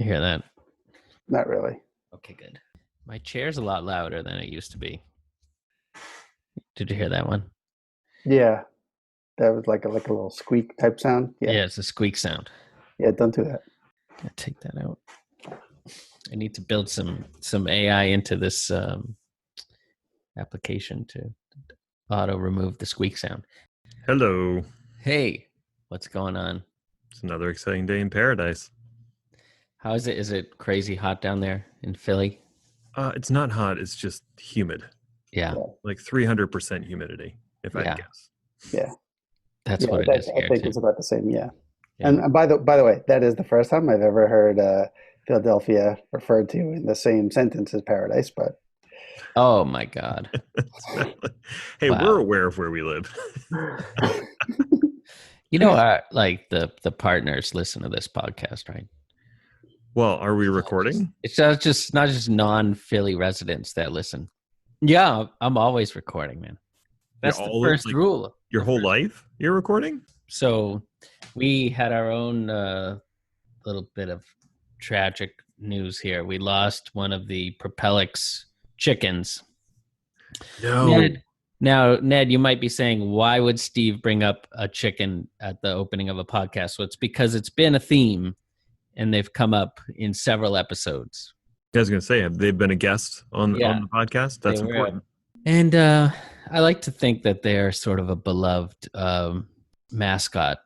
You hear that? Not really. Okay, good. My chair's a lot louder than it used to be. Did you hear that one? Yeah, that was like a little squeak type sound. Yeah, it's a squeak sound. Yeah, don't do that. Gotta take that out. I need to build some AI into this application to auto remove the squeak sound. Hello. Hey, what's going on? It's another exciting day in paradise. How is it? Is it crazy hot down there in Philly? It's not hot. It's just humid. Yeah. Like 300% humidity, if I guess. Yeah. That's what it is I here, think too. it's about the same, yeah. And by the way, that is the first time I've ever heard Philadelphia referred to in the same sentence as paradise, but... Oh, my God. Hey, Wow. We're aware of where we live. You know, the partners listen to this podcast, right? Well, are we recording? It's not just non-Philly residents that listen. Yeah, I'm always recording, man. That's the first rule. Your whole life you're recording? So we had our own little bit of tragic news here. We lost one of the Propelics chickens. No. Ned, you might be saying, why would Steve bring up a chicken at the opening of a podcast? Well, it's because it's been a theme, and they've come up in several episodes. I was going to say, have they been a guest on the podcast? That's important. And I like to think that they're sort of a beloved mascot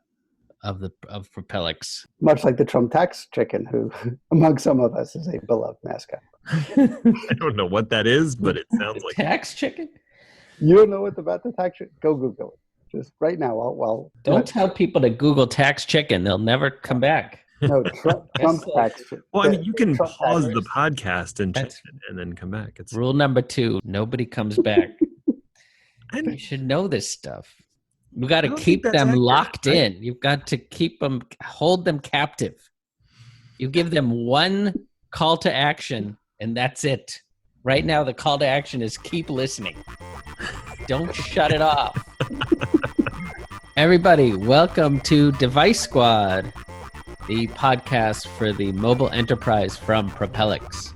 of Propelics. Much like the Trump tax chicken, who, among some of us, is a beloved mascot. I don't know what that is, but it sounds like tax chicken. You don't know what about the tax chicken? Go Google it. Just right now. Don't tell people to Google tax chicken; they'll never come back. No, Trump tax chicken. Well, I mean, you can pause the podcast and check it and then come back. It's rule number 2: nobody comes back. You should know this stuff. You got to keep them locked in. You've got to hold them captive. You give them one call to action, and that's it. Right now, the call to action is keep listening. Don't shut it off. Everybody, welcome to Device Squad, the podcast for the mobile enterprise from Propelics.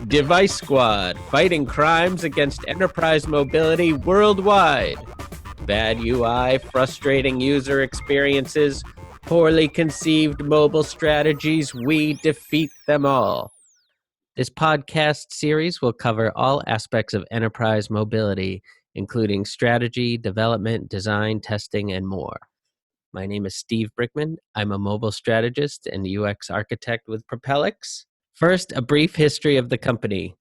Device Squad, fighting crimes against enterprise mobility worldwide. Bad UI, frustrating user experiences, poorly conceived mobile strategies, we defeat them all. This podcast series will cover all aspects of enterprise mobility, including strategy, development, design, testing, and more. My name is Steve Brickman. I'm a mobile strategist and UX architect with Propelics. First, a brief history of the company.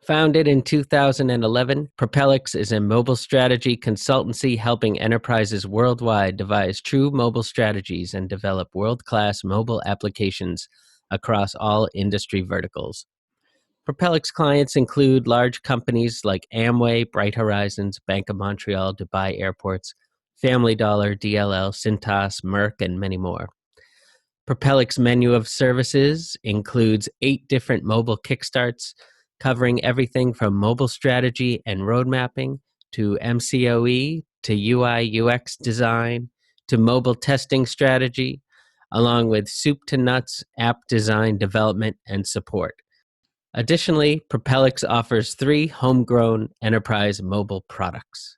Founded in 2011, Propelics is a mobile strategy consultancy helping enterprises worldwide devise true mobile strategies and develop world-class mobile applications across all industry verticals. Propelics clients include large companies like Amway, Bright Horizons, Bank of Montreal, Dubai Airports, Family Dollar, DLL, Cintas, Merck, and many more. Propelics' menu of services includes 8 different mobile kickstarts, covering everything from mobile strategy and road mapping to MCOE to UI UX design to mobile testing strategy, along with soup to nuts app design development and support. Additionally, Propelics offers 3 homegrown enterprise mobile products.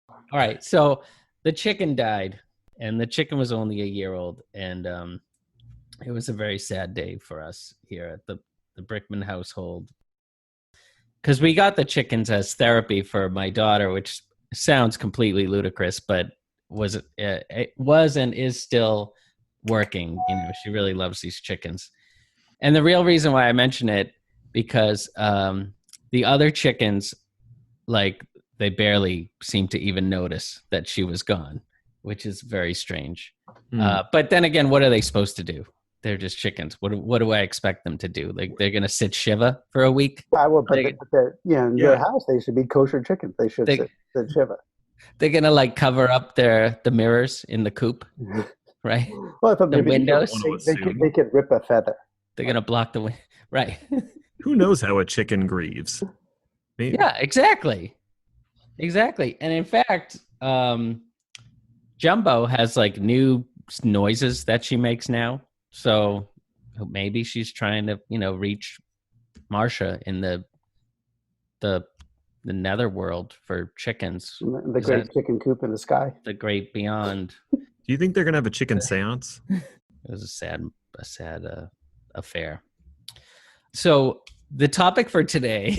All right, so the chicken died, and the chicken was only a year old, and it was a very sad day for us here at the Brickman household. Because we got the chickens as therapy for my daughter, which sounds completely ludicrous, but it was and is still working. You know, she really loves these chickens. And the real reason why I mention it, because the other chickens, like, they barely seem to even notice that she was gone, which is very strange. But then again, what are they supposed to do? They're just chickens. What do I expect them to do? Like, they're going to sit Shiva for a week? In your house, they should be kosher chickens. They should sit Shiva. They're going to, like, cover up the mirrors in the coop, right? Well, the windows. They could rip a feather. They're going to block the window. Right. Who knows how a chicken grieves? Maybe. Yeah, exactly. And in fact, Jumbo has, like, new noises that she makes now. So maybe she's trying to, reach Marsha in the netherworld for chickens. The great chicken coop in the sky. The great beyond. Do you think they're gonna have a chicken seance? It was a sad affair. So the topic for today,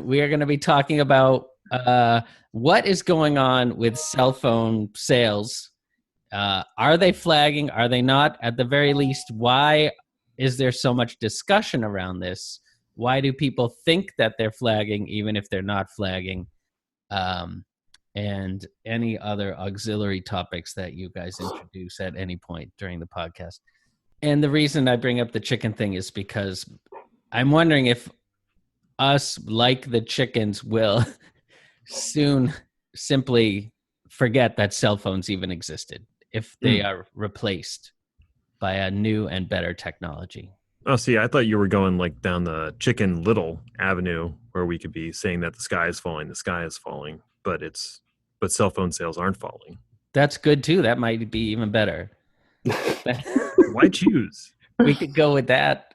we are going to be talking about what is going on with cell phone sales. Are they flagging? Are they not? At the very least, why is there so much discussion around this? Why do people think that they're flagging even if they're not flagging? And any other auxiliary topics that you guys introduce at any point during the podcast. And the reason I bring up the chicken thing is because I'm wondering if us, like the chickens, will soon simply forget that cell phones even existed if they are replaced by a new and better technology. Oh, see, I thought you were going like down the Chicken Little avenue where we could be saying that the sky is falling, but cell phone sales aren't falling. That's good too. That might be even better. Why choose? We could go with that.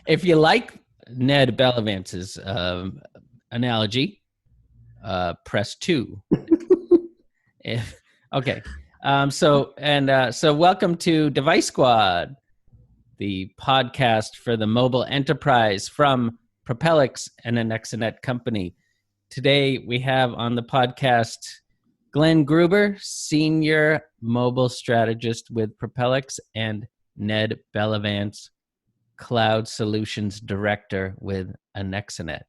If you like Ned Bellavance's analogy, press 2. Okay. So welcome to Device Squad, the podcast for the mobile enterprise from Propelics and Anexinet Company. Today we have on the podcast Glenn Gruber, Senior Mobile Strategist with Propelics, and Ned Bellavance, Cloud Solutions Director with Anexinet.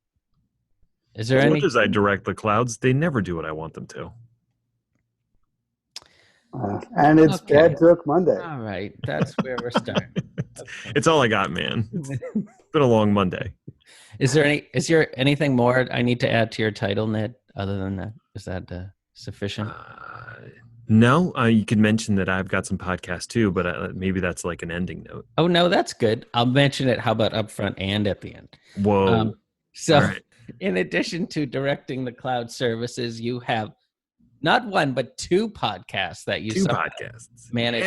Is there as any? much as I direct the clouds, they never do what I want them to. And it's Bad Joke Monday. All right, that's where we're starting. Okay. It's all I got, man. It's been a long Monday. Is there anything more I need to add to your title, Ned? Other than that, is that sufficient? No, you could mention that I've got some podcasts too, but maybe that's like an ending note. Oh no, that's good. I'll mention it. How about up front and at the end? Whoa! Right. In addition to directing the cloud services, you have not one but 2 podcasts that you manage.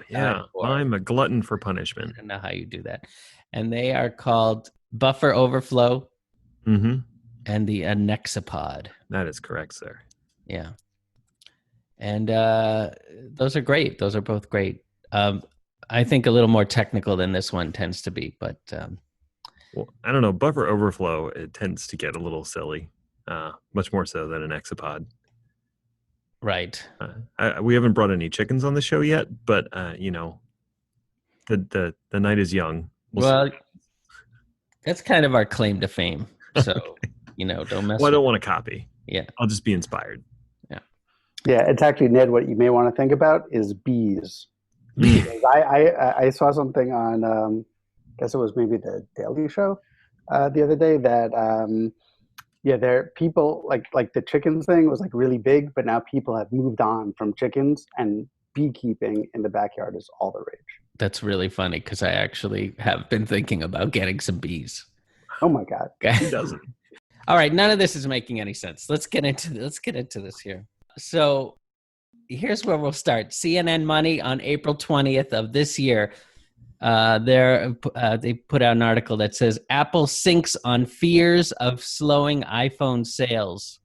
Yeah. I'm a glutton for punishment. I don't know how you do that, and they are called Buffer Overflow and the Anexipod. That is correct, sir. Yeah. And those are great. Those are both great. I think a little more technical than this one tends to be, but well, I don't know. Buffer overflow, it tends to get a little silly, much more so than an Exapod. Right. We haven't brought any chickens on the show yet, but the night is young. Well, that's kind of our claim to fame. So, don't mess. Well, I don't want to copy. Yeah. I'll just be inspired. Yeah, it's actually, Ned, what you may want to think about is bees. I saw something on, I guess it was maybe the Daily Show the other day that, there are people, like the chickens thing was like really big, but now people have moved on from chickens and beekeeping in the backyard is all the rage. That's really funny because I actually have been thinking about getting some bees. Oh my God. Okay. Who doesn't? All right, none of this is making any sense. Let's get into this here. So here's where we'll start. CNN Money on April 20th of this year, they put out an article that says Apple sinks on fears of slowing iPhone sales.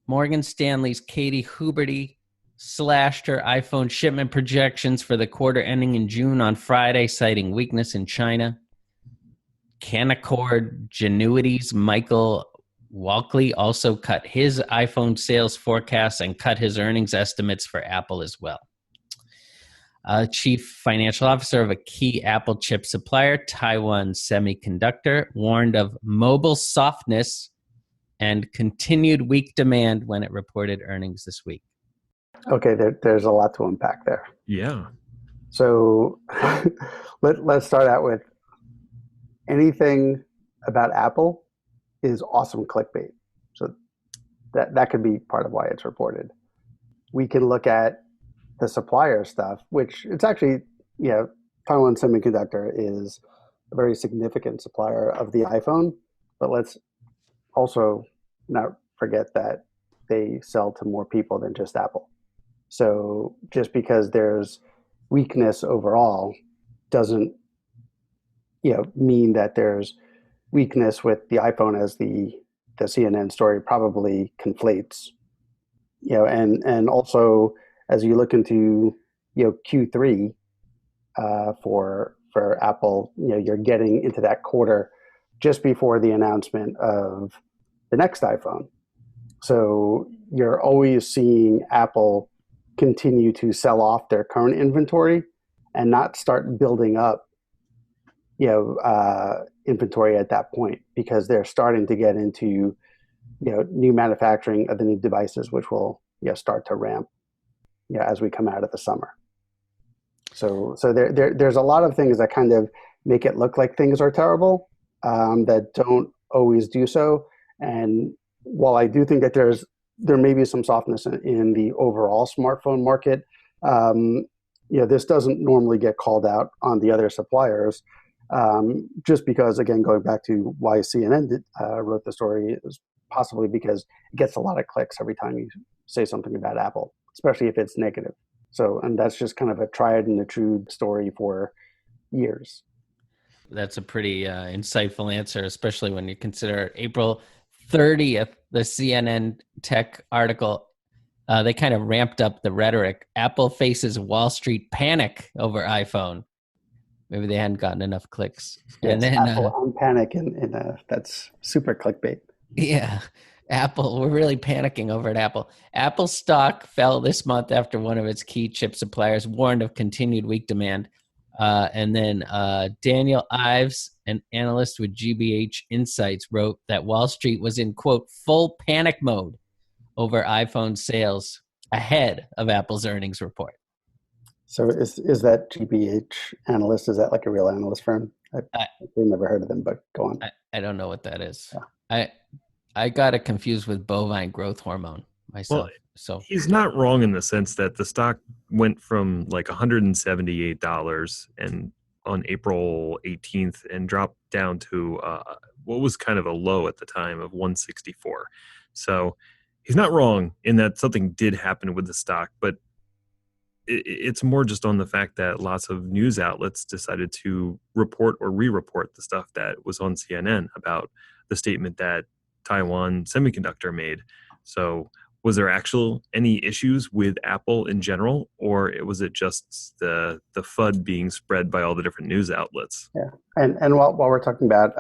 Morgan Stanley's Katy Huberty slashed her iPhone shipment projections for the quarter ending in June on Friday, citing weakness in China. Canaccord Genuity's Michael Walkley also cut his iPhone sales forecasts and cut his earnings estimates for Apple as well. Chief financial officer of a key Apple chip supplier, Taiwan Semiconductor, warned of mobile softness and continued weak demand when it reported earnings this week. Okay, there's a lot to unpack there. Yeah. So let's start out with anything about Apple is awesome clickbait. So that could be part of why it's reported. We can look at the supplier stuff, which it's actually, Taiwan Semiconductor is a very significant supplier of the iPhone, but let's also not forget that they sell to more people than just Apple. So just because there's weakness overall doesn't, mean that there's weakness with the iPhone, as the CNN story probably conflates. And also as you look into Q3 for Apple, you're getting into that quarter just before the announcement of the next iPhone. So you're always seeing Apple continue to sell off their current inventory and not start building up, inventory at that point, because they're starting to get into, new manufacturing of the new devices, which will start to ramp, as we come out of the summer. So there's a lot of things that kind of make it look like things are terrible, that don't always do so. And while I do think that there may be some softness in the overall smartphone market, this doesn't normally get called out on the other suppliers, just because, again, going back to why CNN wrote the story, is possibly because it gets a lot of clicks every time you say something about Apple, especially if it's negative. So, and that's just kind of a tried and a true story for years. That's a pretty insightful answer, especially when you consider April 30th, the CNN tech article, they kind of ramped up the rhetoric. Apple faces Wall Street panic over iPhone. Maybe they hadn't gotten enough clicks. Yes, and then Apple on panic, and that's super clickbait. Yeah, Apple, we're really panicking over at Apple. Apple stock fell this month after one of its key chip suppliers warned of continued weak demand. And then Daniel Ives, an analyst with GBH Insights, wrote that Wall Street was in, quote, full panic mode over iPhone sales ahead of Apple's earnings report. So is that GBH analyst? Is that like a real analyst firm? I've never heard of them, but go on. I don't know what that is. Yeah. I got it confused with bovine growth hormone myself. Well, so he's not wrong in the sense that the stock went from like $178 and on April 18th and dropped down to what was kind of a low at the time of 164. So he's not wrong in that something did happen with the stock, but it's more just on the fact that lots of news outlets decided to report or re-report the stuff that was on CNN about the statement that Taiwan Semiconductor made. So was there any issues with Apple in general, or was it just the FUD being spread by all the different news outlets? Yeah, and while we're talking about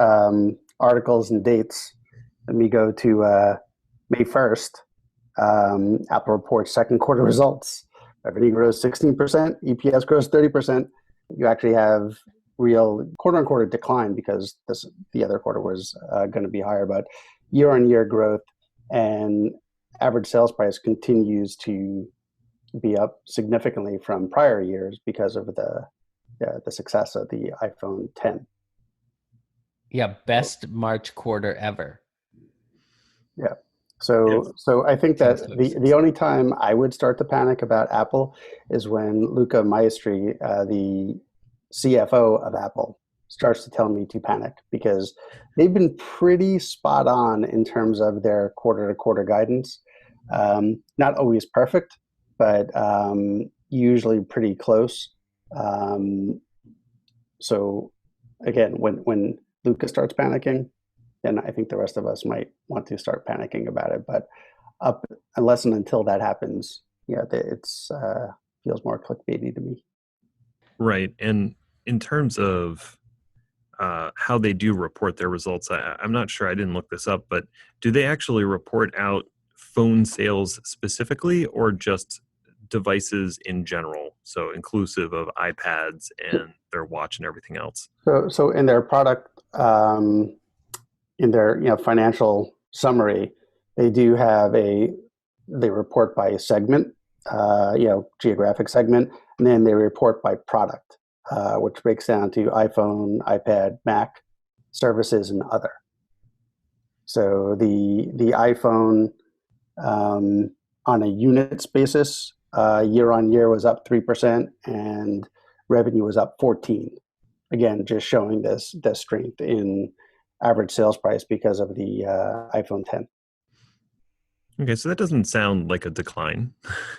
articles and dates, let me go to May 1st. Apple reports second quarter results. Revenue grows 16%, EPS grows 30%. You actually have real quarter-on-quarter decline because the other quarter was going to be higher, but year-on-year growth, and average sales price continues to be up significantly from prior years because of the success of the iPhone 10. Yeah, best March quarter ever. Yeah. So I think that the only time I would start to panic about Apple is when Luca Maestri, the CFO of Apple, starts to tell me to panic, because they've been pretty spot on in terms of their quarter-to-quarter guidance. Not always perfect, but usually pretty close. So again, when Luca starts panicking, then I think the rest of us might want to start panicking about it. But unless and until that happens, it's feels more clickbaity to me. Right. And in terms of how they do report their results, I'm not sure. I didn't look this up, but do they actually report out phone sales specifically, or just devices in general? So inclusive of iPads and their watch and everything else. So in their product, in their financial summary, they do have they report by segment, geographic segment, and then they report by product, which breaks down to iPhone, iPad, Mac, services, and other. So the iPhone on a units basis, year on year was up 3%, and revenue was up 14%. Again, just showing the strength in average sales price because of the iPhone 10. Okay, so that doesn't sound like a decline.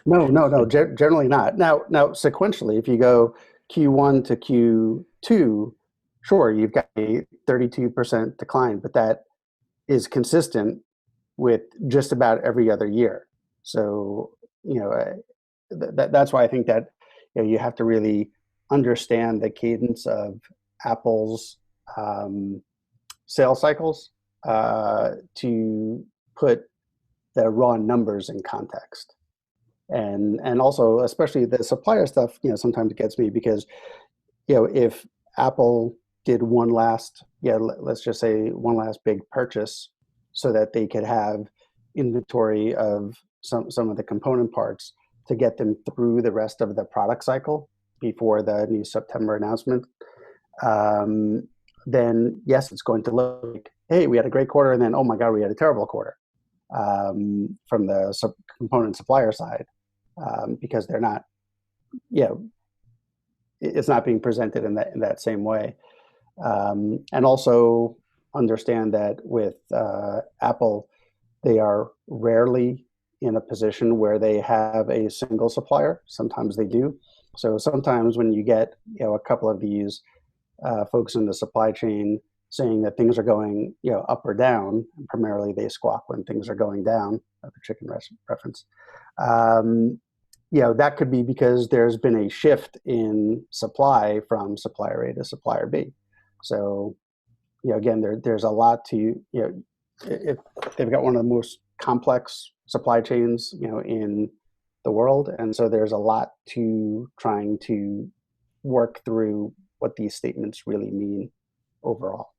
No, generally not. Now, sequentially, if you go Q1 to Q2, sure, you've got a 32% decline, but that is consistent with just about every other year. So, that's why I think that you have to really understand the cadence of Apple's sales cycles to put the raw numbers in context. And also, especially the supplier stuff, sometimes it gets me because, if Apple did let's just say one last big purchase so that they could have inventory of some of the component parts to get them through the rest of the product cycle before the new September announcement, then yes, it's going to look like, hey, we had a great quarter, and then, oh my God, we had a terrible quarter from the component supplier side, because they're not, it's not being presented in that same way. And also understand that with Apple, they are rarely in a position where they have a single supplier. Sometimes they do. So sometimes when you get a couple of these folks in the supply chain saying that things are going up or down, primarily they squawk when things are going down, the chicken reference. That could be because there's been a shift in supply from supplier A to supplier B. So, again, there's a lot to, if they've got one of the most complex supply chains, in the world. And so there's a lot to trying to work through what these statements really mean overall.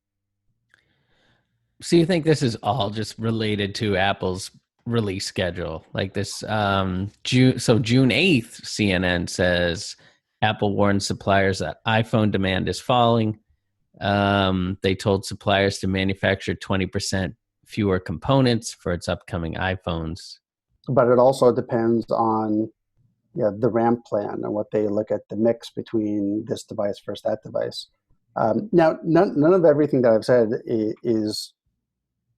So you think this is all just related to Apple's release schedule? Like this, June 8th, CNN says Apple warns suppliers that iPhone demand is falling. They told suppliers to manufacture 20% fewer components for its upcoming iPhones. But it also depends on the ramp plan and what they look at the mix between this device versus that device. Now, none of everything that I've said is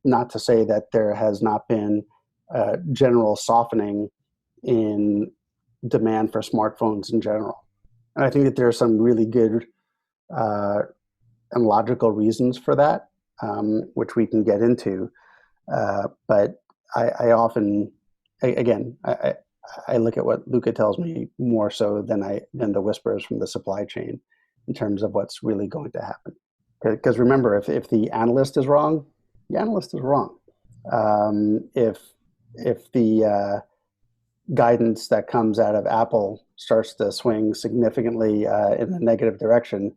not to say that there has not been a general softening in demand for smartphones in general. And I think that there are some really good and logical reasons for that, which we can get into. But I often, again, I look at what Luca tells me more so than the whispers from the supply chain in terms of what's really going to happen. Because remember, if the analyst is wrong, the analyst is wrong. If the guidance that comes out of Apple starts to swing significantly in the negative direction,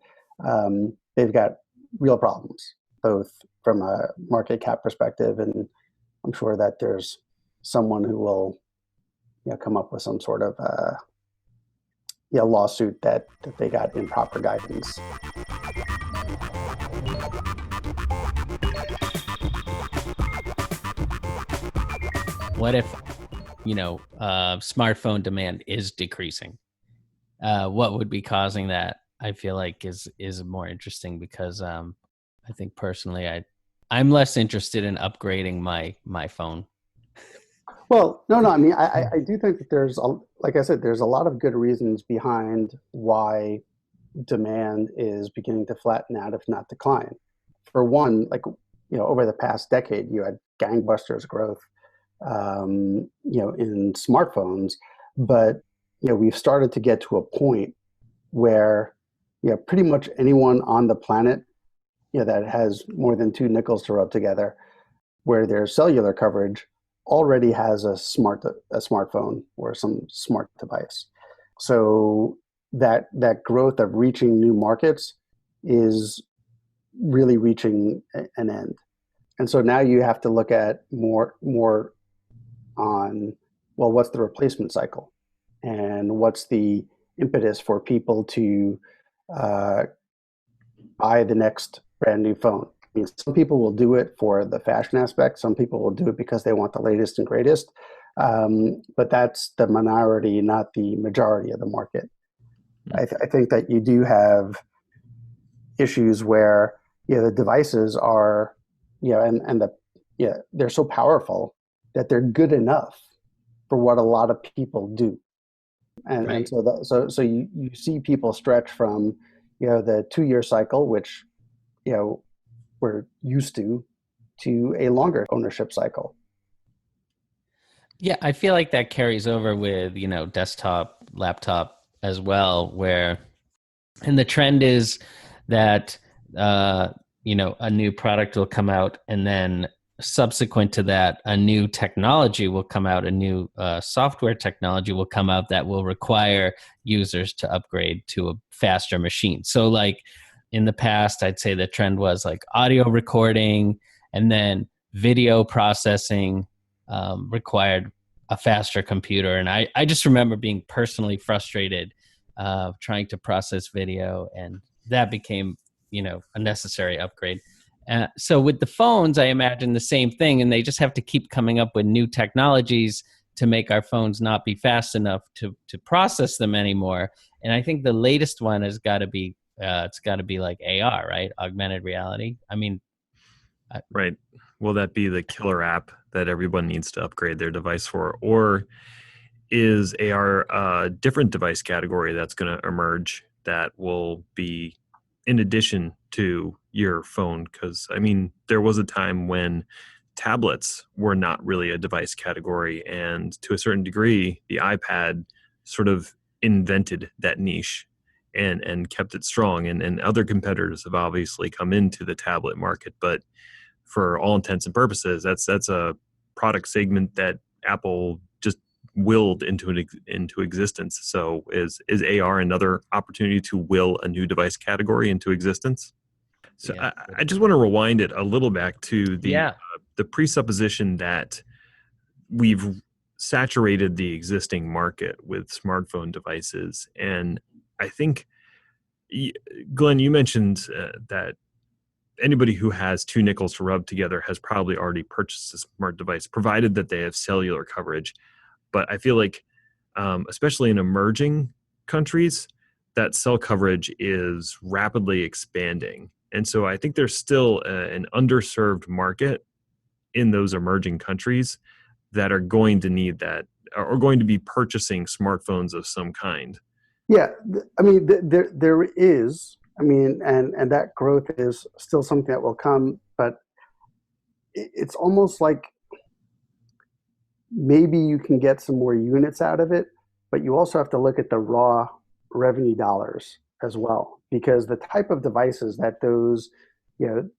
they've got real problems, both from a market cap perspective, and I'm sure that there's someone who will come up with some sort of lawsuit that they got improper guidance. What if, smartphone demand is decreasing? What would be causing that? I feel like is more interesting because I think personally I'm less interested in upgrading my phone. Well, no. I mean, I do think that like I said, there's a lot of good reasons behind why demand is beginning to flatten out, if not decline. For one, over the past decade, you had gangbusters growth, in smartphones, but we've started to get to a point where pretty much anyone on the planet that has more than two nickels to rub together, where there's cellular coverage, already has a smartphone or some smart device. So that growth of reaching new markets is really reaching an end. And so now you have to look at more on, well, what's the replacement cycle? And what's the impetus for people to buy the next brand new phone? I mean, some people will do it for the fashion aspect. Some people will do it because they want the latest and greatest. But that's the minority, not the majority of the market. I think that you do have issues where the devices are, they're so powerful that they're good enough for what a lot of people do. And Right. so you see people stretch from, the 2-year cycle, which, we're used to a longer ownership cycle. Yeah, I feel like that carries over with, desktop, laptop as well, and the trend is that, a new product will come out, and then subsequent to that, a new technology will come out, a new software technology will come out that will require users to upgrade to a faster machine. So like in the past, I'd say the trend was like audio recording, and then video processing required a faster computer. And I just remember being personally frustrated trying to process video, and that became, a necessary upgrade. So with the phones, I imagine the same thing, and they just have to keep coming up with new technologies to make our phones not be fast enough to process them anymore. And I think the latest one has got to be it's got to be like AR, right? Augmented reality. I mean, Right. Will that be the killer app that everyone needs to upgrade their device for? Or is AR a different device category that's going to emerge that will be in addition to your phone? Because, I mean, there was a time when tablets were not really a device category. And to a certain degree, the iPad sort of invented that niche and kept it strong. And other competitors have obviously come into the tablet market. But for all intents and purposes, that's a product segment that Apple just willed into existence. So is AR another opportunity to will a new device category into existence? So yeah, I just want to rewind it a little back to yeah, the presupposition that we've saturated the existing market with smartphone devices. And I think, Glenn, you mentioned that anybody who has 2 nickels to rub together has probably already purchased a smart device, provided that they have cellular coverage. But I feel like, especially in emerging countries, that cell coverage is rapidly expanding. And so I think there's still an underserved market in those emerging countries that are going to need that, or going to be purchasing smartphones of some kind. Yeah, I mean, there is. I mean, and that growth is still something that will come, but it's almost like maybe you can get some more units out of it, but you also have to look at the raw revenue dollars as well, because the type of devices that those, the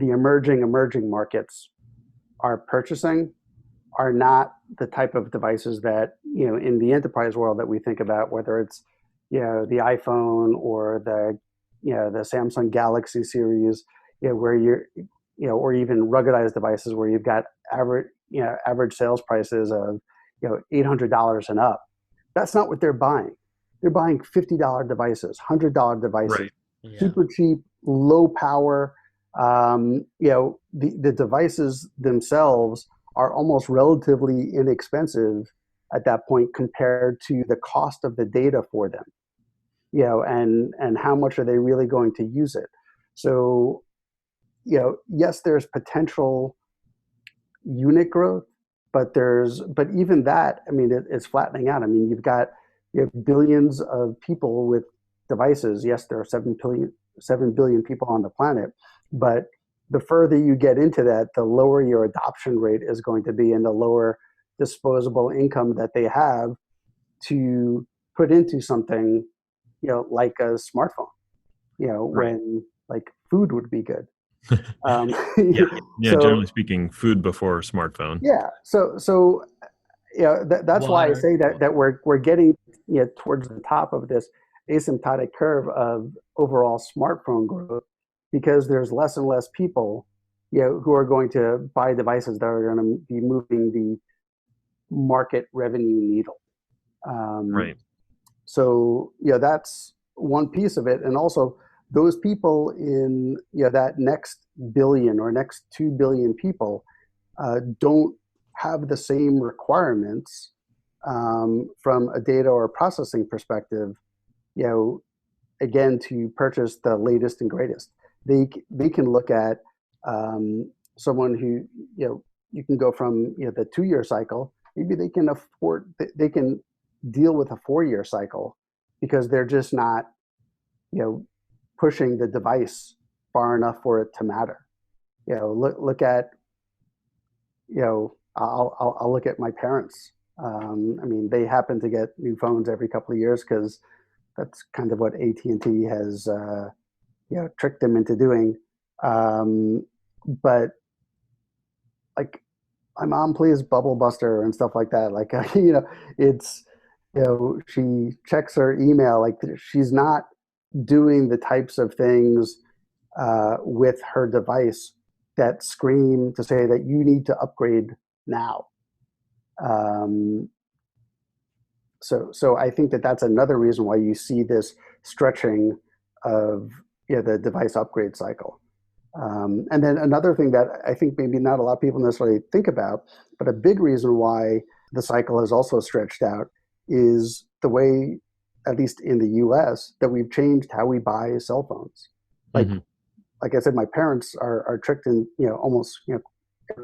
emerging markets are purchasing are not the type of devices that, in the enterprise world that we think about, whether it's, the iPhone or the Samsung Galaxy series, where you're, or even ruggedized devices where you've got average sales prices of, $800 and up. That's not what they're buying. They're buying $50 devices, $100 devices, Right. yeah. super cheap, low power. The devices themselves are almost relatively inexpensive at that point compared to the cost of the data for them, and how much are they really going to use it. So, yes, there's potential unit growth, but even that, I mean, it's flattening out. I mean, you have billions of people with devices. Yes, there are 7 billion people on the planet, but the further you get into that, the lower your adoption rate is going to be, and the lower disposable income that they have to put into something, like a smartphone, Right. when like food would be good. Yeah. Yeah. So Generally speaking, food before smartphone. yeah, so that's why I Water. say that we're getting, towards the top of this asymptotic curve of overall smartphone growth, because there's less and less people, who are going to buy devices that are going to be moving the market revenue needle. Right. So that's one piece of it, and also those people in, that next billion or next 2 billion people don't have the same requirements from a data or processing perspective, again, to purchase the latest and greatest. They can look at someone who, you can go from the 2-year cycle. Maybe they can deal with a 4-year cycle because they're just not pushing the device far enough for it to matter. Look at I'll look at my parents. They happen to get new phones every couple of years because that's kind of what AT&T has tricked them into doing. But like my mom plays Bubble Buster and stuff like that. Like it's she checks her email. Like she's not doing the types of things with her device that scream to say that you need to upgrade now. So I think that's another reason why you see this stretching of the device upgrade cycle. And then another thing that I think maybe not a lot of people necessarily think about, but a big reason why the cycle has also stretched out is the way, at least in the US, that we've changed how we buy cell phones. Like I said, my parents are tricked in, almost,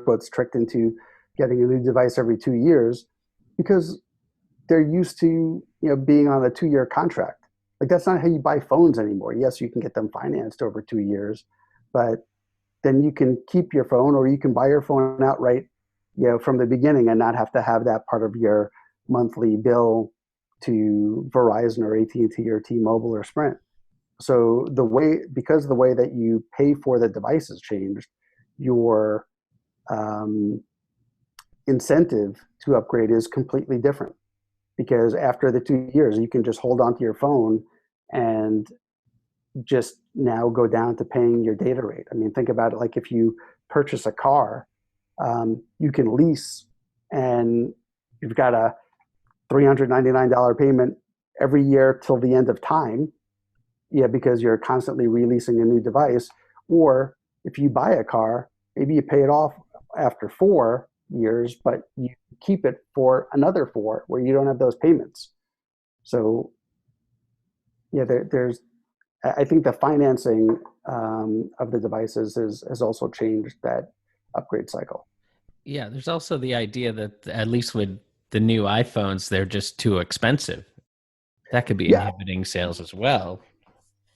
quotes, tricked into getting a new device every 2 years because they're used to, being on a 2-year contract. Like that's not how you buy phones anymore. Yes, you can get them financed over 2 years, but then you can keep your phone or you can buy your phone outright, from the beginning and not have to have that part of your monthly bill to Verizon or AT&T or T-Mobile or Sprint. So because the way that you pay for the device has changed, your incentive to upgrade is completely different. Because after the 2 years, you can just hold onto your phone and just now go down to paying your data rate. Think about it like if you purchase a car, you can lease and you've got a $399 payment every year till the end of time, because you're constantly releasing a new device. Or if you buy a car, maybe you pay it off after 4 years, but you keep it for another 4 where you don't have those payments. So I think the financing of the devices has also changed that upgrade cycle. Yeah, there's also the idea that at least with the new iPhones, they're just too expensive. That could be inhibiting sales as well.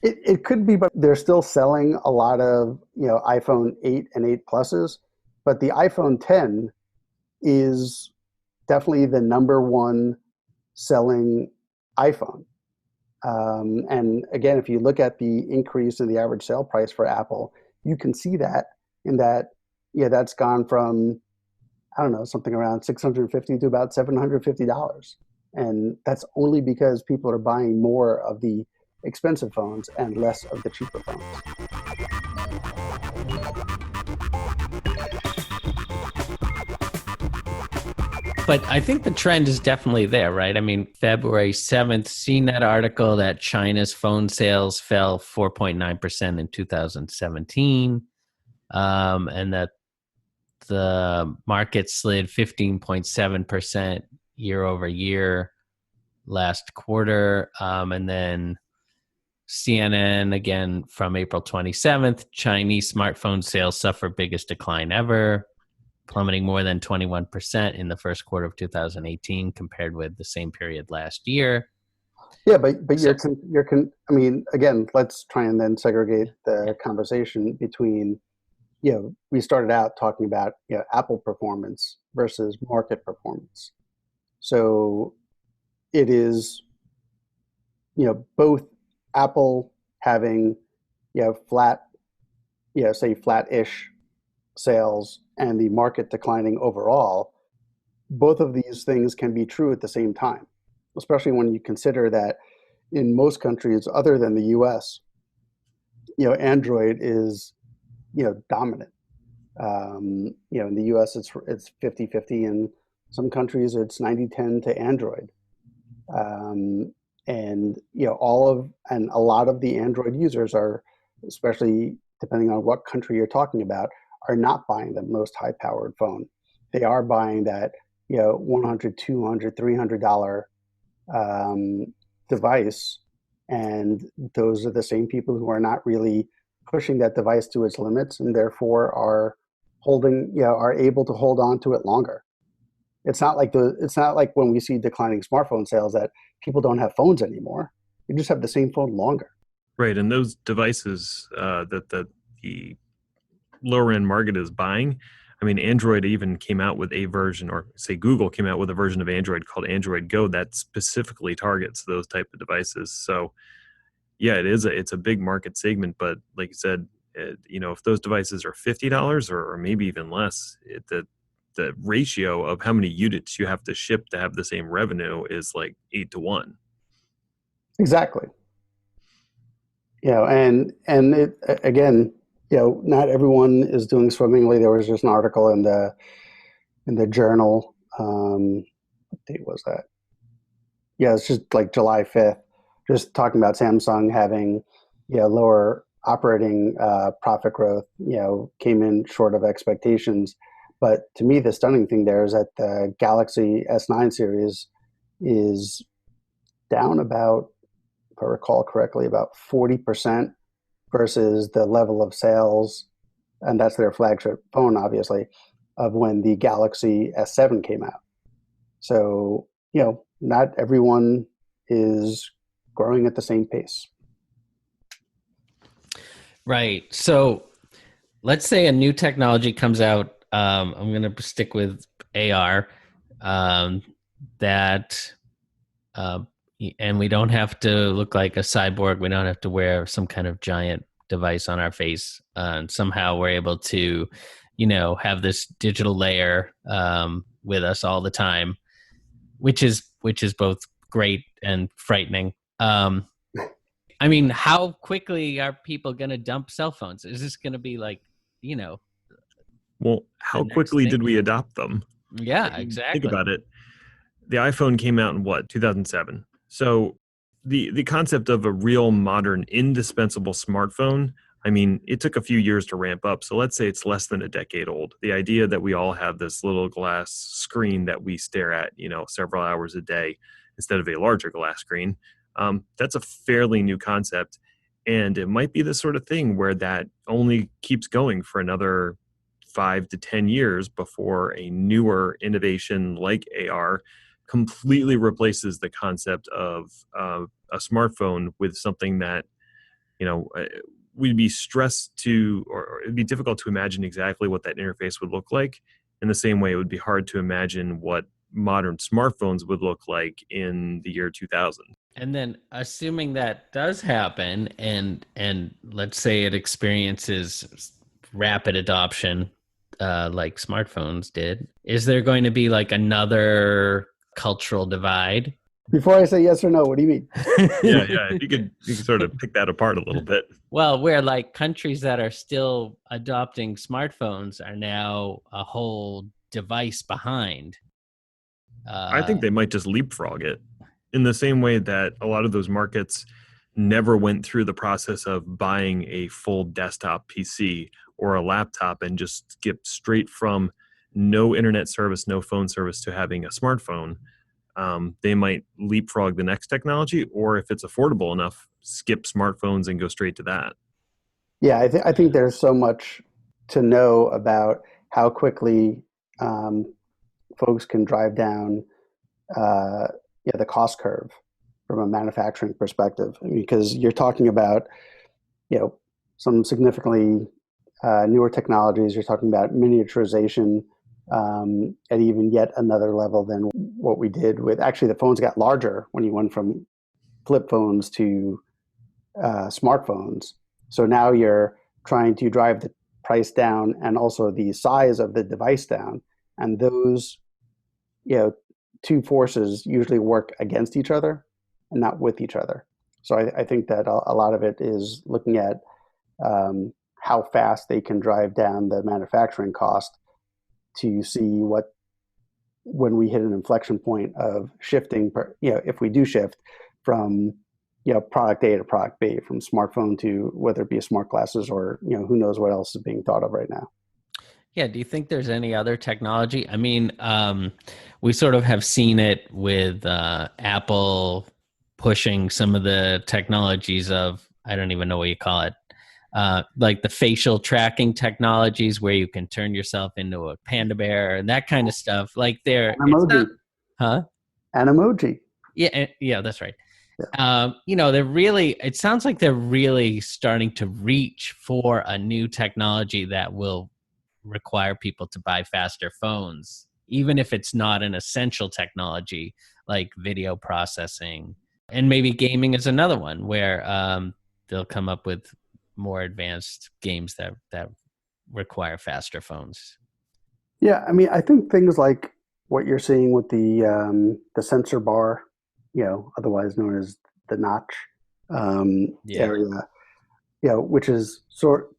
It could be, but they're still selling a lot of iPhone 8 and 8 Pluses. But the iPhone 10 is definitely the number one selling iPhone. And again, if you look at the increase in the average sale price for Apple, you can see that in that, that's gone from, I don't know, something around $650 to about $750. And that's only because people are buying more of the expensive phones and less of the cheaper phones. But I think the trend is definitely there, right? February 7th, seen that article that China's phone sales fell 4.9% in 2017, and that the market slid 15.7% year over year last quarter. And then CNN, again, from April 27th, Chinese smartphone sales suffer biggest decline ever, plummeting more than 21% in the first quarter of 2018 compared with the same period last year. Yeah, but again, let's try and then segregate the conversation between, we started out talking about, Apple performance versus market performance. So it is, both Apple having, flat, say flat-ish sales and the market declining overall. Both of these things can be true at the same time, especially when you consider that in most countries other than the US, Android is, dominant. In the US it's 50-50, in some countries it's 90-10 to Android. And a lot of the Android users are, especially depending on what country you're talking about, are not buying the most high-powered phone. They are buying that, $100, $200, $300 device, and those are the same people who are not really pushing that device to its limits and therefore are are able to hold on to it longer. It's not like when we see declining smartphone sales that people don't have phones anymore. You just have the same phone longer. Right, and those devices that the lower end market is buying. I mean, Android even came out with a version, or say Google came out with a version of Android called Android Go that specifically targets those type of devices. So, yeah, it's a big market segment. But like you said, if those devices are $50 or maybe even less, the ratio of how many units you have to ship to have the same revenue is like 8 to 1. Exactly. And it, again, not everyone is doing swimmingly. There was just an article in the journal. What date was that? Yeah, it's just like July 5th, just talking about Samsung having lower operating profit growth, came in short of expectations. But to me, the stunning thing there is that the Galaxy S9 series is down about, if I recall correctly, about 40% versus the level of sales, and that's their flagship phone, obviously, of when the Galaxy S7 came out. So, not everyone is growing at the same pace. Right. So let's say a new technology comes out. I'm going to stick with AR and we don't have to look like a cyborg. We don't have to wear some kind of giant device on our face. And somehow we're able to, have this digital layer with us all the time, which is both great and frightening. I mean, how quickly are people going to dump cell phones? Is this going to be like, Well, how quickly did we adopt them? Yeah, exactly. Think about it. The iPhone came out in 2007. So the concept of a real modern, indispensable smartphone, I mean, it took a few years to ramp up. So let's say it's less than a decade old. The idea that we all have this little glass screen that we stare at, several hours a day instead of a larger glass screen, that's a fairly new concept. And it might be the sort of thing where that only keeps going for another 5 to 10 years before a newer innovation like AR completely replaces the concept of a smartphone with something that, we'd be stressed to, or it'd be difficult to imagine exactly what that interface would look like. In the same way, it would be hard to imagine what modern smartphones would look like in the year 2000. And then assuming that does happen and let's say it experiences rapid adoption like smartphones did, is there going to be like another cultural divide? Before I say yes or no, what do you mean? Yeah. If you could sort of pick that apart a little bit. Well, where like countries that are still adopting smartphones are now a whole device behind. I think they might just leapfrog it in the same way that a lot of those markets never went through the process of buying a full desktop PC or a laptop and just skipped straight from no internet service, no phone service to having a smartphone. They might leapfrog the next technology, or if it's affordable enough, skip smartphones and go straight to that. Yeah, I think there's so much to know about how quickly folks can drive down the cost curve from a manufacturing perspective, because you're talking about some significantly newer technologies. You're talking about miniaturization at even yet another level than what we did with, actually the phones got larger when you went from flip phones to smartphones. So now you're trying to drive the price down and also the size of the device down. And those, two forces usually work against each other and not with each other. So I think that a lot of it is looking at how fast they can drive down the manufacturing cost to see when we hit an inflection point of shifting, if we do shift from product A to product B, from smartphone to whether it be smart glasses or who knows what else is being thought of right now. Yeah. Do you think there's any other technology? I mean, we sort of have seen it with Apple pushing some of the technologies of, I don't even know what you call it, like the facial tracking technologies where you can turn yourself into a panda bear and that kind of stuff. Like it's not, huh? An emoji. Yeah, that's right. Yeah. It sounds like they're really starting to reach for a new technology that will require people to buy faster phones, even if it's not an essential technology like video processing. And maybe gaming is another one where they'll come up with more advanced games that require faster phones. Yeah, I mean, I think things like what you're seeing with the sensor bar, otherwise known as the notch area, which is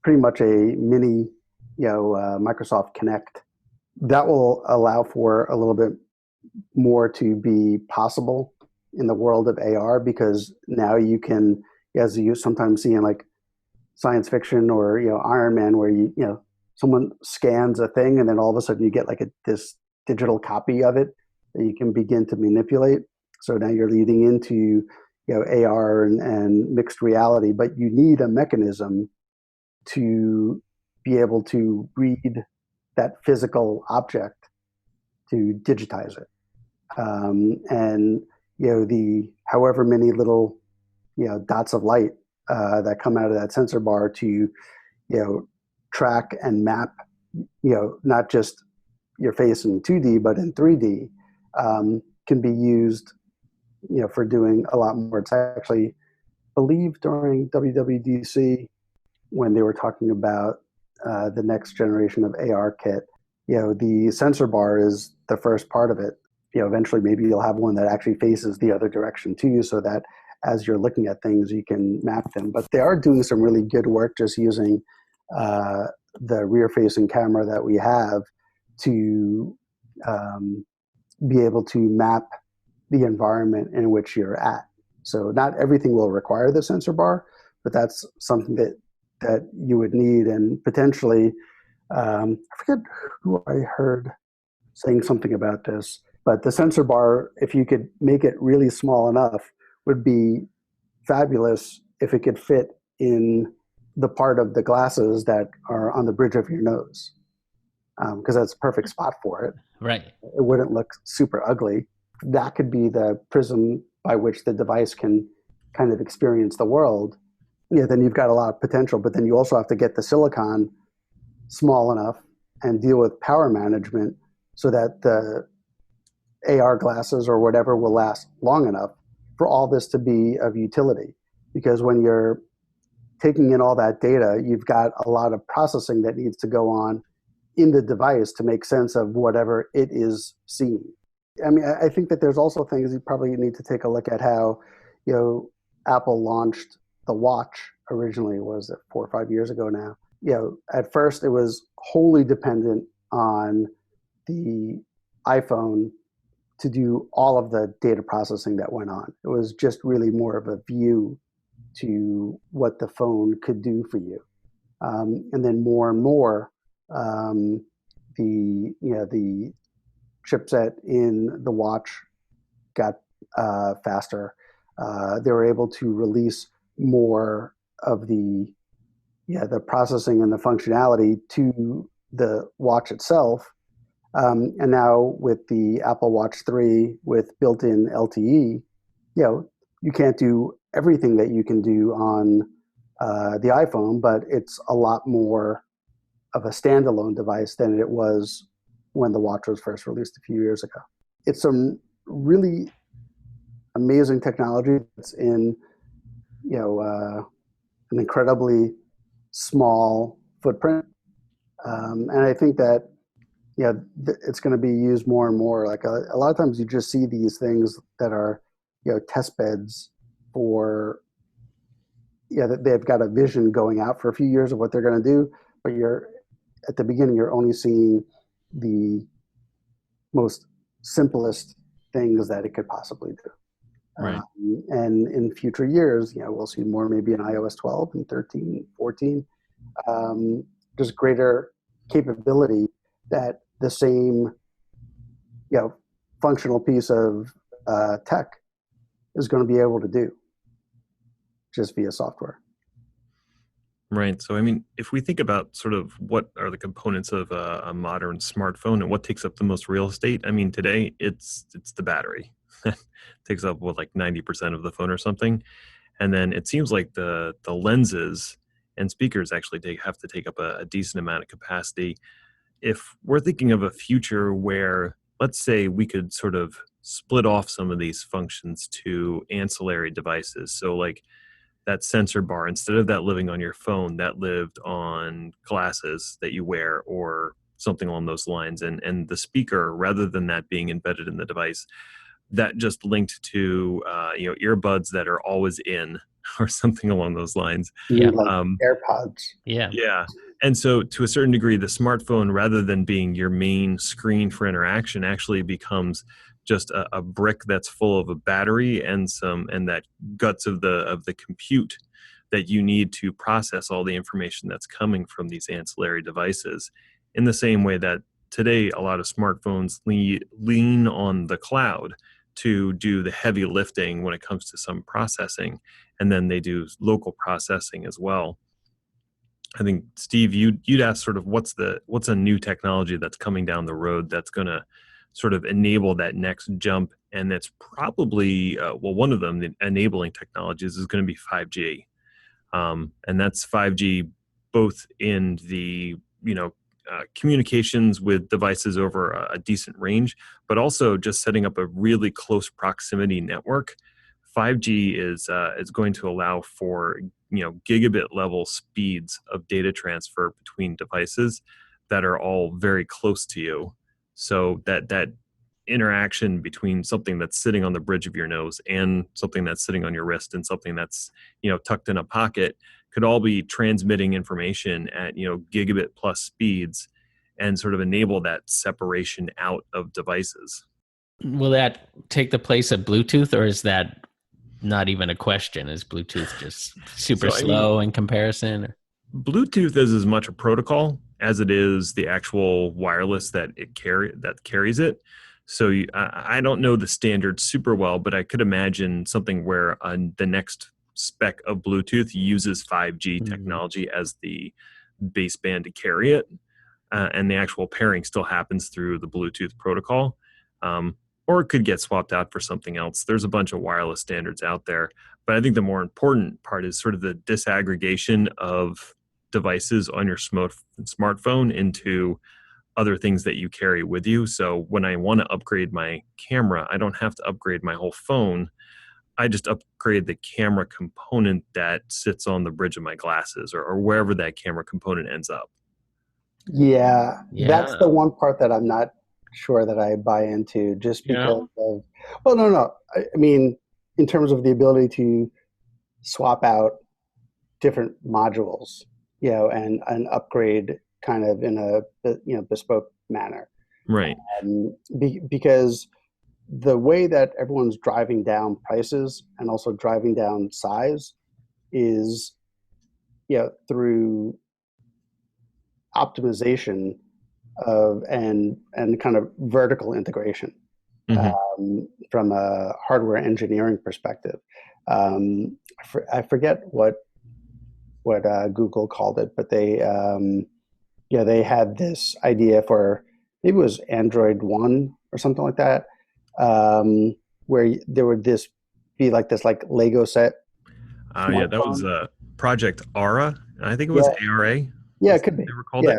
pretty much a mini, Microsoft Kinect. That will allow for a little bit more to be possible in the world of AR, because now you can, as you sometimes see in like science fiction or Iron Man, where someone scans a thing and then all of a sudden you get like this digital copy of it that you can begin to manipulate. So now you're leading into AR and mixed reality, but you need a mechanism to be able to read that physical object to digitize it. And the however many little dots of light that come out of that sensor bar to track and map not just your face in 2D but in 3D can be used for doing a lot more. It's actually, I believe, during WWDC when they were talking about the next generation of AR kit, the sensor bar is the first part of it. Eventually maybe you'll have one that actually faces the other direction to you, so that as you're looking at things, you can map them. But they are doing some really good work just using the rear-facing camera that we have to be able to map the environment in which you're at. So not everything will require the sensor bar, but that's something that you would need. And potentially, I forget who I heard saying something about this, but the sensor bar, if you could make it really small enough, would be fabulous if it could fit in the part of the glasses that are on the bridge of your nose, because that's a perfect spot for it. Right. It wouldn't look super ugly. That could be the prism by which the device can kind of experience the world. Then you've got a lot of potential, but then you also have to get the silicon small enough and deal with power management so that the AR glasses or whatever will last long enough for all this to be of utility. Because when you're taking in all that data, you've got a lot of processing that needs to go on in the device to make sense of whatever it is seeing. I mean, I think that there's also things you probably need to take a look at how, Apple launched the watch originally, was it 4 or 5 years ago now? At first it was wholly dependent on the iPhone to do all of the data processing that went on. It was just really more of a view to what the phone could do for you. And then more and more, the chipset in the watch got faster. They were able to release more of the processing and the functionality to the watch itself. And now with the Apple Watch 3 with built-in LTE, you can't do everything that you can do on the iPhone, but it's a lot more of a standalone device than it was when the watch was first released a few years ago. It's some really amazing technology that's in an incredibly small footprint, and I think that it's going to be used more and more. Like a lot of times, you just see these things that are test beds for that they've got a vision going out for a few years of what they're going to do, but at the beginning you're only seeing the most simplest things that it could possibly do. Right. And in future years, we'll see more maybe in iOS 12 and 13, 14, just greater capability that the same, functional piece of tech is going to be able to do just via software. Right. So, I mean, if we think about sort of what are the components of a modern smartphone and what takes up the most real estate, I mean, today it's the battery. Takes up what, like 90% of the phone or something. And then it seems like the lenses and speakers actually have to take up a decent amount of capacity. If we're thinking of a future where, let's say, we could sort of split off some of these functions to ancillary devices. So like that sensor bar, instead of that living on your phone, that lived on glasses that you wear or something along those lines. And the speaker, rather than that being embedded in the device, that just linked to earbuds that are always in or something along those lines. You Yeah. need, like Um, AirPods. Yeah. yeah. And so to a certain degree, the smartphone, rather than being your main screen for interaction, actually becomes just a brick that's full of a battery and that guts of the compute that you need to process all the information that's coming from these ancillary devices. In the same way that today a lot of smartphones lean on the cloud to do the heavy lifting when it comes to some processing, and then they do local processing as well. I think, Steve, you'd ask sort of what's a new technology that's coming down the road that's going to sort of enable that next jump, and that's probably one of them, the enabling technologies, is going to be 5G, and that's 5G both in the communications with devices over a decent range, but also just setting up a really close proximity network. 5G is going to allow for gigabit level speeds of data transfer between devices that are all very close to you. So that interaction between something that's sitting on the bridge of your nose and something that's sitting on your wrist and something that's tucked in a pocket could all be transmitting information at gigabit plus speeds and sort of enable that separation out of devices. Will that take the place of Bluetooth, or is that not even a question? Is Bluetooth just super slow in comparison? Bluetooth is as much a protocol as it is the actual wireless that carries it. So I don't know the standard super well, but I could imagine something where the next spec of Bluetooth uses 5G technology as the baseband to carry it, and the actual pairing still happens through the Bluetooth protocol. Or it could get swapped out for something else. There's a bunch of wireless standards out there. But I think the more important part is sort of the disaggregation of devices on your smartphone into other things that you carry with you. So when I want to upgrade my camera, I don't have to upgrade my whole phone. I just upgrade the camera component that sits on the bridge of my glasses or wherever that camera component ends up. Yeah, that's the one part that I'm not sure that I buy into, just because of, well, no. I mean, in terms of the ability to swap out different modules, and upgrade kind of in a bespoke manner. Right. Because the way that everyone's driving down prices and also driving down size is, through optimization of and kind of vertical integration from a hardware engineering perspective. I forget what Google called it, but they had this idea for, maybe it was Android One or something like that, where there would be this Lego set. Yeah, that was Project Aura. I think it was ARA. Yeah, it could be. They were called it.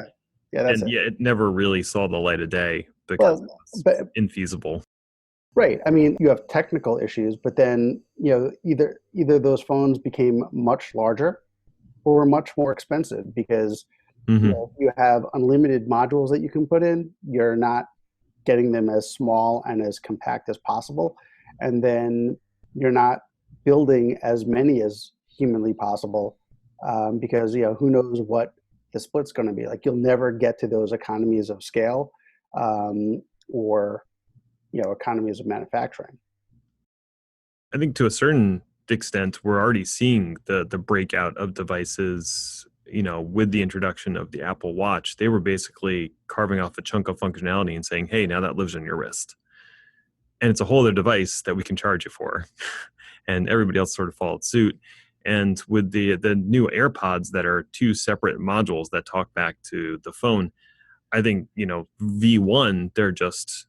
Yeah, that's it. Yeah, it never really saw the light of day because it was infeasible. Right. I mean, you have technical issues, but then either those phones became much larger or much more expensive because you have unlimited modules that you can put in. You're not getting them as small and as compact as possible, and then you're not building as many as humanly possible because who knows what the split's going to be. Like, you'll never get to those economies of scale or economies of manufacturing. I think to a certain extent, we're already seeing the breakout of devices. With the introduction of the Apple Watch, they were basically carving off a chunk of functionality and saying, "Hey, now that lives on your wrist," and it's a whole other device that we can charge you for. And everybody else sort of followed suit. And with the new AirPods that are two separate modules that talk back to the phone, I think, V1, they're just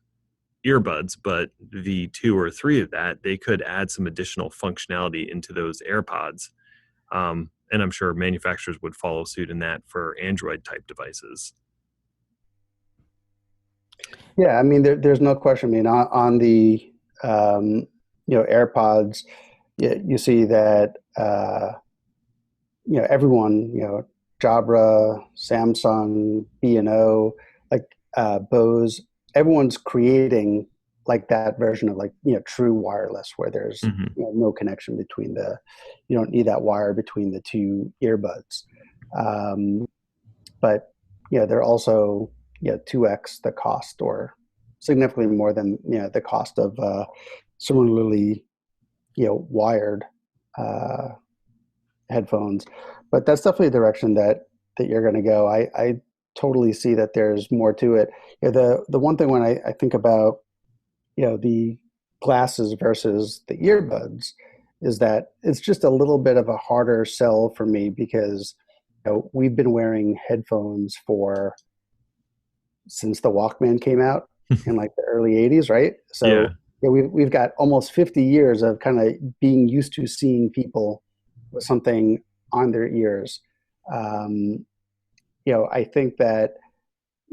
earbuds, but V2 or 3 of that, they could add some additional functionality into those AirPods. And I'm sure manufacturers would follow suit in that for Android type devices. Yeah, I mean, there's no question. I mean, on the AirPods, you see that everyone, Jabra, Samsung, B&O, like Bose, everyone's creating like that version of true wireless where there's no connection between you don't need that wire between the two earbuds. But they're also 2x the cost or significantly more than the cost of similarly wired headphones. But that's definitely a direction that you're going to go. I totally see that there's more to it. The one thing when I think about the glasses versus the earbuds is that it's just a little bit of a harder sell for me because we've been wearing headphones since the Walkman came out in like the early 80s, right? So we've got almost 50 years of kind of being used to seeing people with something on their ears. I think that,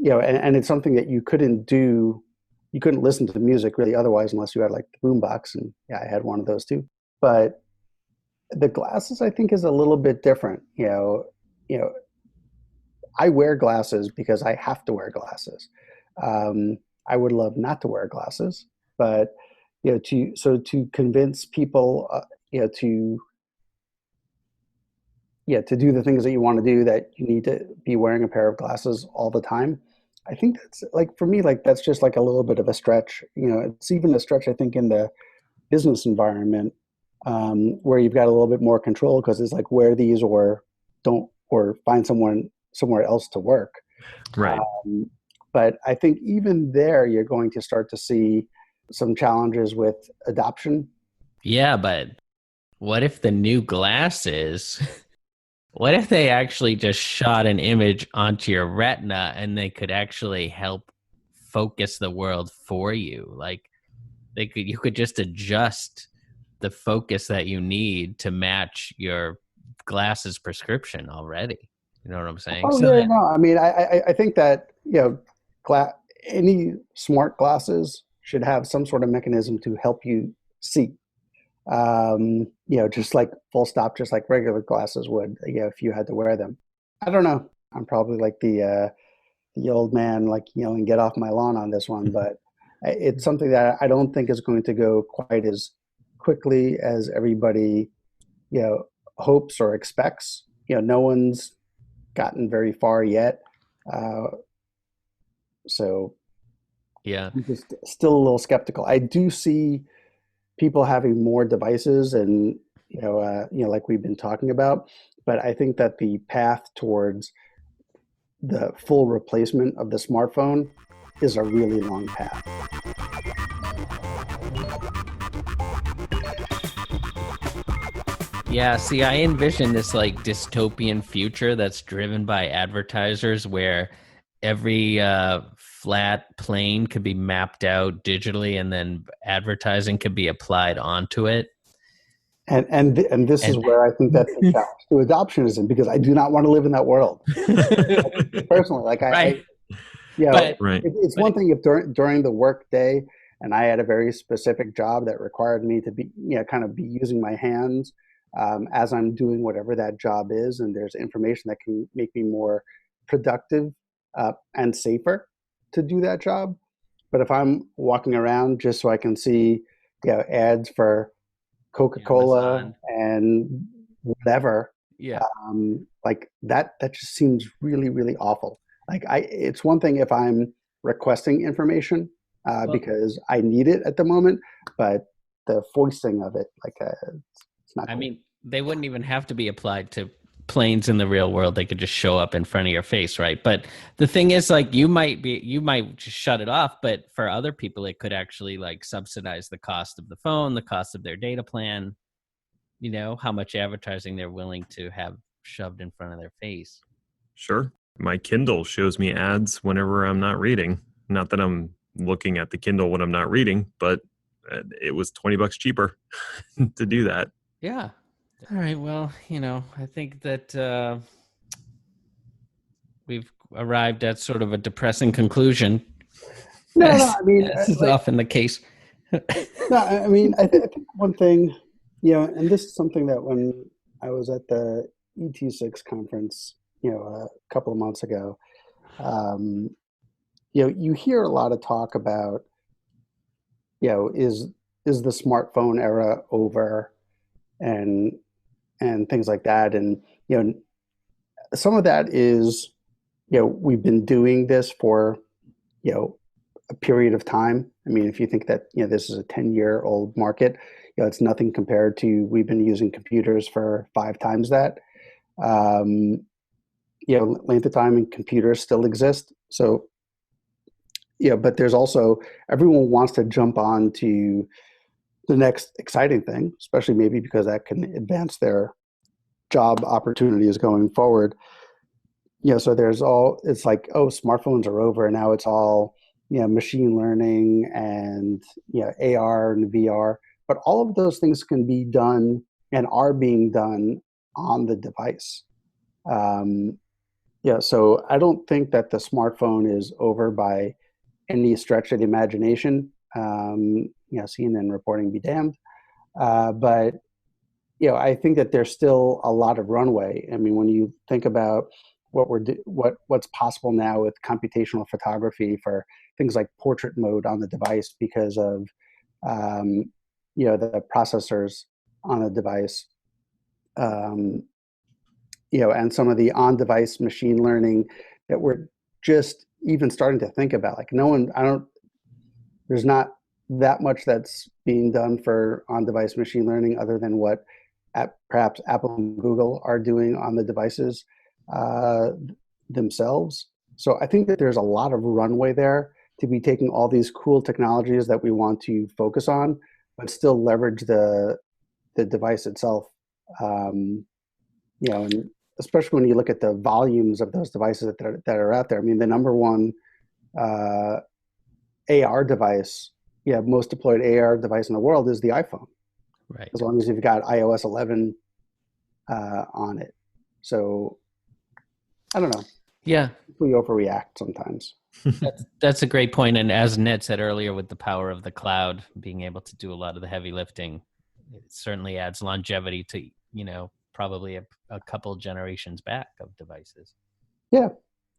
and it's something that you couldn't do. You couldn't listen to the music really otherwise unless you had like the boombox, and I had one of those too. But the glasses, I think, is a little bit different. I wear glasses because I have to wear glasses. I would love not to wear glasses, but to convince people, to do the things that you want to do, that you need to be wearing a pair of glasses all the time. I think that's for me, that's just like a little bit of a stretch. It's even a stretch, I think, in the business environment where you've got a little bit more control because it's like wear these or don't, or find someone somewhere else to work. Right. But I think even there, you're going to start to see some challenges with adoption. Yeah, but what if the new glasses, what if they actually just shot an image onto your retina and they could actually help focus the world for you? Like you could just adjust the focus that you need to match your glasses prescription already. You know what I'm saying? Oh, yeah, no. I mean, I think that, any smart glasses should have some sort of mechanism to help you see. Just like full stop, just like regular glasses would, if you had to wear them. I don't know. I'm probably like the old man, like yelling, "Get off my lawn" on this one, but it's something that I don't think is going to go quite as quickly as everybody, hopes or expects. No one's gotten very far yet. So yeah, I'm just still a little skeptical. I do see people having more devices and, like we've been talking about, but I think that the path towards the full replacement of the smartphone is a really long path. Yeah, see, I envision this like dystopian future that's driven by advertisers where every flat plane could be mapped out digitally and then advertising could be applied onto it. And this is where I think that the challenge to adoption is in, because I do not want to live in that world. Personally, right. It's one thing if during the work day and I had a very specific job that required me to be, kind of be using my hands as I'm doing whatever that job is, and there's information that can make me more productive and safer to do that job. But if I'm walking around just so I can see, ads for Coca-Cola Amazon and whatever, yeah, like that just seems really, really awful. It's one thing if I'm requesting information because I need it at the moment, but the foisting of it, it's not. I mean, they wouldn't even have to be applied to planes in the real world. They could just show up in front of your face, right? But the thing is, you might just shut it off, but for other people, it could actually subsidize the cost of the phone, the cost of their data plan. how much advertising they're willing to have shoved in front of their face. Sure. My Kindle shows me ads whenever I'm not reading. Not that I'm looking at the Kindle when I'm not reading, but it was $20 cheaper to do that. Yeah. All right. Well, I think that we've arrived at sort of a depressing conclusion. No, as, I mean, as is often the case. no, I mean, I think one thing, and this is something that when I was at the ET6 conference, a couple of months ago, you hear a lot of talk about, is the smartphone era over, and things like that, and some of that is, we've been doing this for, a period of time. I mean, if you think that, this is a 10-year-old market, it's nothing compared to we've been using computers for 5 times that. Length of time and computers still exist. So, but there's also, everyone wants to jump on to the next exciting thing, especially maybe because that can advance their job opportunities going forward. So it's like, oh, smartphones are over, and now it's all, machine learning and, AR and VR. But all of those things can be done and are being done on the device. So I don't think that the smartphone is over by any stretch of the imagination. CNN reporting be damned. But I think that there's still a lot of runway. I mean, when you think about what's possible now with computational photography for things like portrait mode on the device because of the processors on the device, and some of the on-device machine learning that we're just even starting to think about. Like there's not that much that's being done for on-device machine learning other than what perhaps Apple and Google are doing on the devices themselves. So I think that there's a lot of runway there to be taking all these cool technologies that we want to focus on, but still leverage the device itself. And especially when you look at the volumes of those devices that are out there. I mean, the number one AR device, most deployed AR device in the world is the iPhone. Right. As long as you've got iOS 11 on it. So I don't know. Yeah. We overreact sometimes. That's a great point. And as Ned said earlier, with the power of the cloud, being able to do a lot of the heavy lifting, it certainly adds longevity to, probably a couple generations back of devices. Yeah.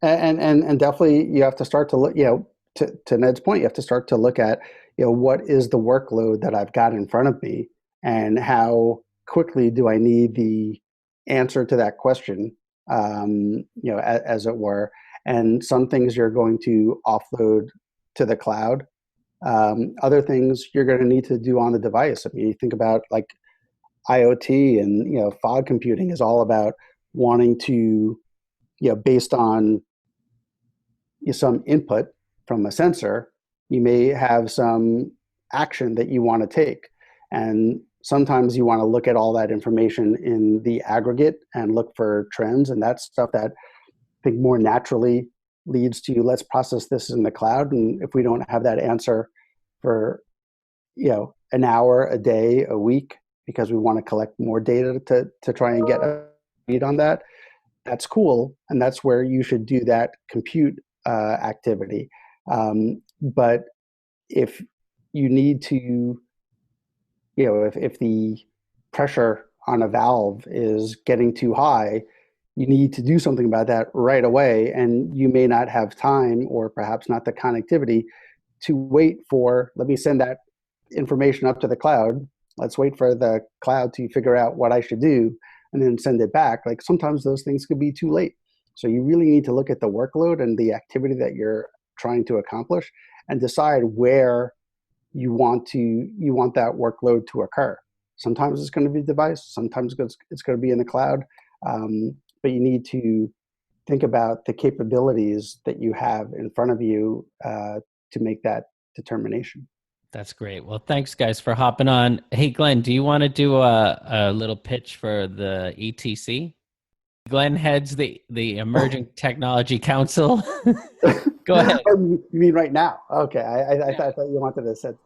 And definitely you have to start to look, to Ned's point, you have to start to look at, what is the workload that I've got in front of me, and how quickly do I need the answer to that question, as it were. And some things you're going to offload to the cloud. Other things you're going to need to do on the device. I mean, you think about like IoT and, fog computing is all about wanting to, based on some input from a sensor, you may have some action that you want to take. And sometimes you want to look at all that information in the aggregate and look for trends. And that's stuff that I think more naturally leads to, let's process this in the cloud. And if we don't have that answer for, an hour, a day, a week, because we want to collect more data to try and get a read on that, that's cool. And that's where you should do that compute activity. But if you need to, if the pressure on a valve is getting too high, you need to do something about that right away. And you may not have time, or perhaps not the connectivity, to wait for, let me send that information up to the cloud. Let's wait for the cloud to figure out what I should do and then send it back. Like sometimes those things could be too late. So you really need to look at the workload and the activity that you're trying to accomplish and decide where you want that workload to occur. Sometimes it's going to be device, sometimes it's going to be in the cloud, but you need to think about the capabilities that you have in front of you to make that determination. That's great. Well, thanks guys for hopping on. Hey, Glenn, do you want to do a little pitch for the ETC? Glenn heads the Emerging Technology Council. Go ahead. Oh, you mean right now? Okay, I thought you wanted to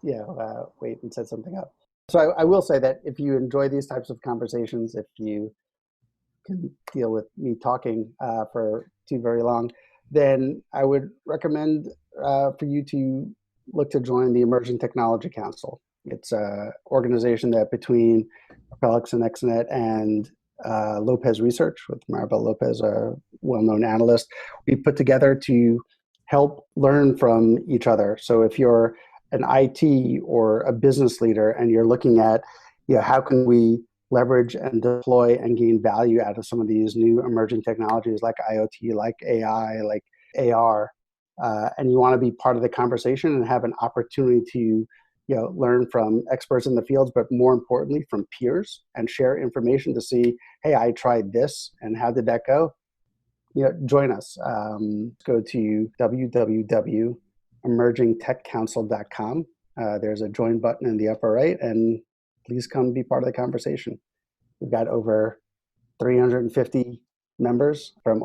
wait and set something up. So I will say that if you enjoy these types of conversations, if you can deal with me talking for too very long, then I would recommend for you to look to join the Emerging Technology Council. It's an organization that between Propelics and Anexinet and Lopez Research, with Maribel Lopez, a well-known analyst, we put together to help learn from each other. So if you're an IT or a business leader and you're looking at, how can we leverage and deploy and gain value out of some of these new emerging technologies like IoT, like AI, like AR, and you want to be part of the conversation and have an opportunity to learn from experts in the fields, but more importantly from peers, and share information to see, hey, I tried this and how did that go? Join us. Go to www.emergingtechcouncil.com. There's a join button in the upper right, and please come be part of the conversation. We've got over 350 members from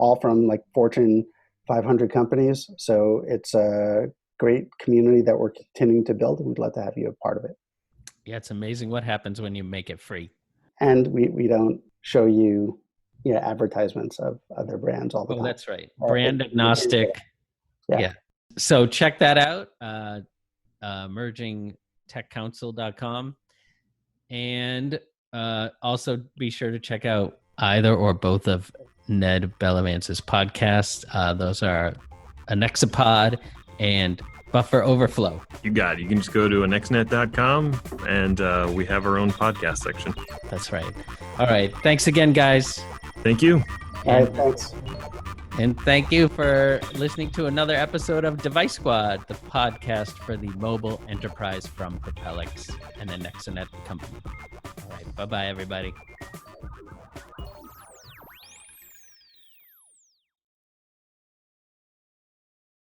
like Fortune 500 companies. So it's a great community that we're continuing to build, and we'd love to have you a part of it. Yeah, it's amazing what happens when you make it free. And we don't show you advertisements of other brands all the time. Oh, that's right. Brand agnostic. Yeah. So check that out, emergingtechcouncil.com. And also be sure to check out either or both of Ned Bellavance's podcasts. Those are Anexipod and Buffer Overflow. You got it. You can just go to anexinet.com and we have our own podcast section. That's right. All right. Thanks again, guys. Thank you. All right, thanks. And thank you for listening to another episode of Device Squad, the podcast for the mobile enterprise from Propelics and the Anexinet company. All right. Bye-bye, everybody.